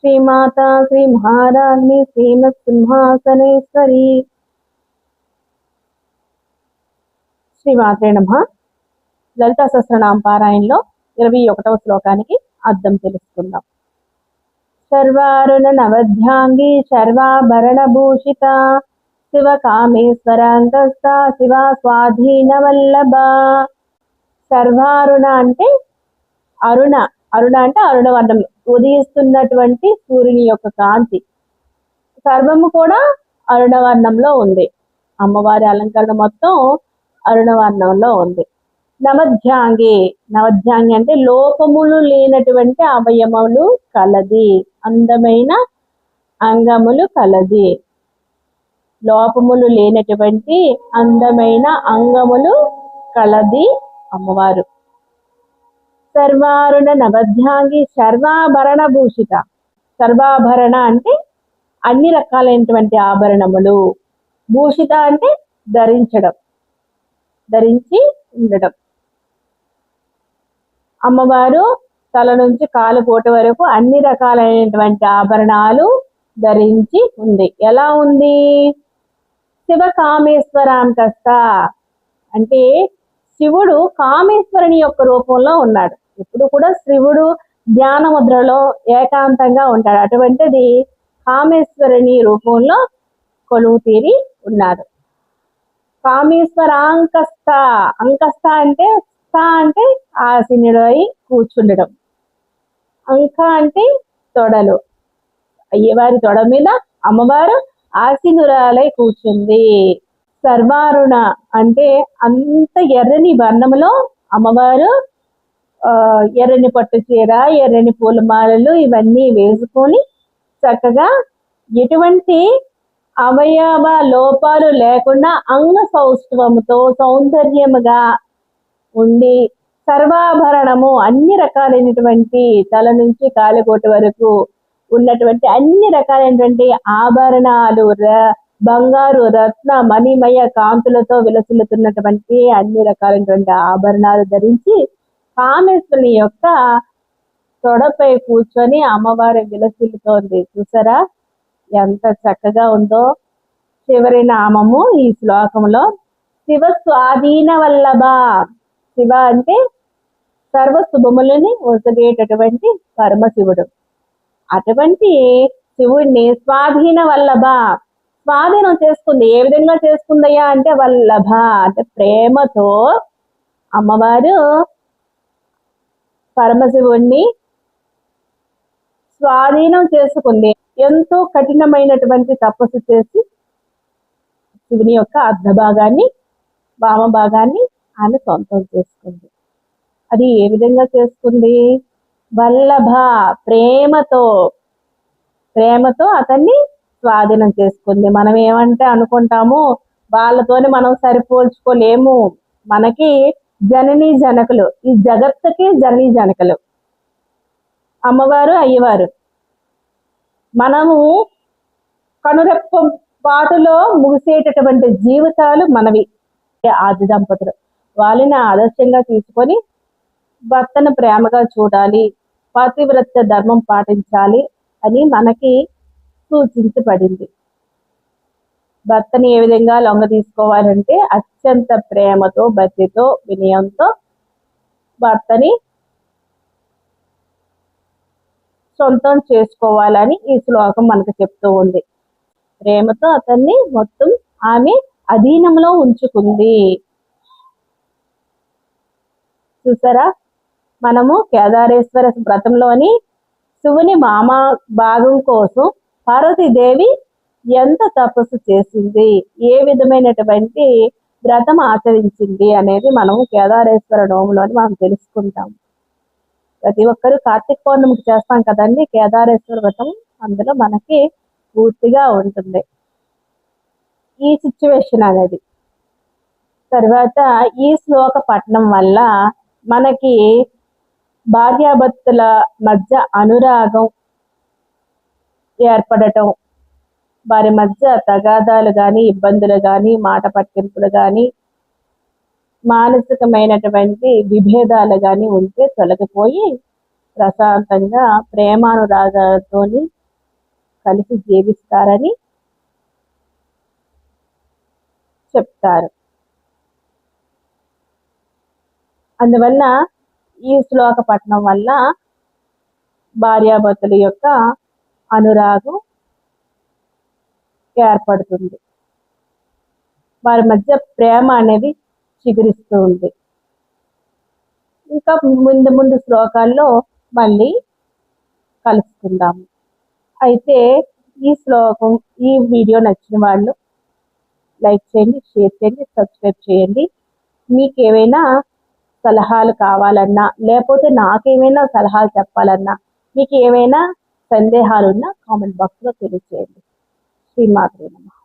శ్రీమాతా శ్రీ మహారాజ్ని శ్రీమత్ సింహాసనేశ్వరి. శ్రీమాత్రే నమః. లలితా సహస్రనామ పారాయణలో 21వ శ్లోకానికి అర్థం తెలుసుకుందాం. సర్వారుణ నవధ్యాంగి సర్వాభరణ భూషిత శివ కామేశ్వరాంతస్థ శివ స్వాధీన వల్లభ. సర్వారుణ అంటే అరుణ, అరుణ అంటే అరుణవర్ణం, ఉదయిస్తున్నటువంటి సూర్యుని యొక్క కాంతి. సర్వము కూడా అరుణవర్ణంలో ఉంది. అమ్మవారి అలంకరణ మొత్తం అరుణవర్ణంలో ఉంది. నవధ్యాంగి, నవధ్యాంగి అంటే లోపములు లేనటువంటి అవయవములు కలది, అందమైన అంగములు కలది. లోపములు లేనటువంటి అందమైన అంగములు కలది అమ్మవారు. సర్వారుణ నవధ్యాంగి సర్వాభరణ భూషిత. సర్వాభరణ అంటే అన్ని రకాలైనటువంటి ఆభరణములు, భూషిత అంటే ధరించడం, ధరించి ఉండడం. అమ్మవారు తల నుంచి కాలు కోట వరకు అన్ని రకాలైనటువంటి ఆభరణాలు ధరించి ఉంది. ఎలా ఉంది? శివ కామేశ్వరాంతస్థ అంటే శివుడు కామేశ్వరుని యొక్క రూపంలో ఉన్నాడు. ఇప్పుడు కూడా శివుడు ధ్యాన ముద్రలో ఏకాంతంగా ఉంటాడు. అటువంటిది కామేశ్వరుని రూపంలో కొలువు తీరి ఉన్నారు. కామేశ్వరాంకస్థ, అంకస్థ అంటే స్థ అంటే ఆసీనుడై కూర్చుండడం, అంక అంటే తొడలు. అయ్యవారి తొడ మీద అమ్మవారు ఆసీనురాలై కూర్చుంది. సర్వారుణ అంటే అంత ఎర్రని వర్ణములో అమ్మవారు ఎర్రని పట్టు చీర, ఎర్రని పూలమాలలు ఇవన్నీ వేసుకొని చక్కగా ఎటువంటి అవయవ లోపాలు లేకుండా అంగ సౌష్ఠవముతో సౌందర్యముగా ఉండి సర్వాభరణము అన్ని రకాలైనటువంటి తల నుంచి కాలికోటి వరకు ఉన్నటువంటి అన్ని రకాలైనటువంటి ఆభరణాలు, బంగారు రత్న మణిమయ కాంతులతో విలసిల్లుతున్నటువంటి అన్ని రకాలైనటువంటి ఆభరణాలు ధరించి కామేశ్వరుని యొక్క తొడపై కూర్చొని అమ్మవారి విలసిల్లుతోంది. చూసారా ఎంత చక్కగా ఉందో. చివరి నామము ఈ శ్లోకంలో శివ స్వాధీన వల్లభ. శివ అంటే సర్వ శుభములని ఒసగేటటువంటి పరమశివుడు. అటువంటి శివుడిని స్వాధీన వల్లభ, స్వాధీనం చేసుకుంది. ఏ విధంగా చేసుకుందయ్యా అంటే వల్లభ అంటే ప్రేమతో అమ్మవారు పరమశివుణ్ణి స్వాధీనం చేసుకుంది. ఎంతో కఠినమైనటువంటి తపస్సు చేసి శివుని యొక్క అర్ధభాగాన్ని, వామభాగాన్ని ఆమె సొంతం చేసుకుంది. అది ఏ విధంగా చేసుకుంది? వల్లభ, ప్రేమతో, ప్రేమతో అతన్ని స్వాధీనం చేసుకుంది. మనం ఏమంటే అనుకుంటాము వాళ్ళతోనే మనం సరిపోల్చుకోలేము. మనకి జననీ జనకులు, ఈ జగత్తుకి జననీ జనకులు అమ్మవారు అయ్యవారు. మనము కనురెప్ప పాటులో ముగిసేటటువంటి జీవితాలు మనవి. ఆది దంపతులు వాళ్ళని ఆదర్శంగా తీసుకొని భర్తను ప్రేమగా చూడాలి, పతివ్రత ధర్మం పాటించాలి అని మనకి సూచించబడింది. భర్తని ఏ విధంగా లొంగ తీసుకోవాలంటే అత్యంత ప్రేమతో, భక్తితో, వినయంతో భర్తని సొంతం చేసుకోవాలని ఈ శ్లోకం మనకు చెప్తూ ఉంది. ప్రేమతో అతన్ని మొత్తం ఆమె అధీనంలో ఉంచుకుంది. చూసారా, మనము కేదారేశ్వర వ్రతంలోని శివుని మామ భాగం కోసం పార్వతీదేవి ఎంత తపస్సు చేసింది, ఏ విధమైనటువంటి వ్రతం ఆచరించింది అనేది మనము కేదారేశ్వర నోములోని మనం తెలుసుకుంటాం. ప్రతి ఒక్కరూ కార్తీక పౌర్ణమికి చేస్తాం కదండి కేదారేశ్వర వ్రతం. అందులో మనకి పూర్తిగా ఉంటుంది ఈ సిచ్యువేషన్ అనేది. తర్వాత ఈ శ్లోక పఠనం వల్ల మనకి భార్యాభర్తల మధ్య అనురాగం ఏర్పడటం, వారి మధ్య తగాదాలు కానీ, ఇబ్బందులు కానీ, మాట పట్టింపులు కానీ, మానసికమైనటువంటి విభేదాలు కానీ ఉంటే తొలగిపోయి ప్రశాంతంగా ప్రేమానురాగాలతోని కలిసి జీవిస్తారని చెప్తారు. అందువల్ల ఈ శ్లోక పఠనం వల్ల భార్యాభర్తల యొక్క అనురాగం ఏర్పడుతుంది. వారి మధ్య ప్రేమ అనేది చిగురిస్తూ ఉంది. ఇంకా ముందు ముందు శ్లోకాల్లో మళ్ళీ కలుసుకుందాము. అయితే ఈ వీడియో నచ్చిన వాళ్ళు లైక్ చేయండి, షేర్ చేయండి, సబ్స్క్రైబ్ చేయండి. మీకు ఏవైనా సలహాలు కావాలన్నా, లేకపోతే నాకేమైనా సలహాలు చెప్పాలన్నా, మీకు ఏమైనా సందేహాలున్నా కామెంట్ బాక్స్లో తెలియజేయండి. శ్రీమాత్రే నమః.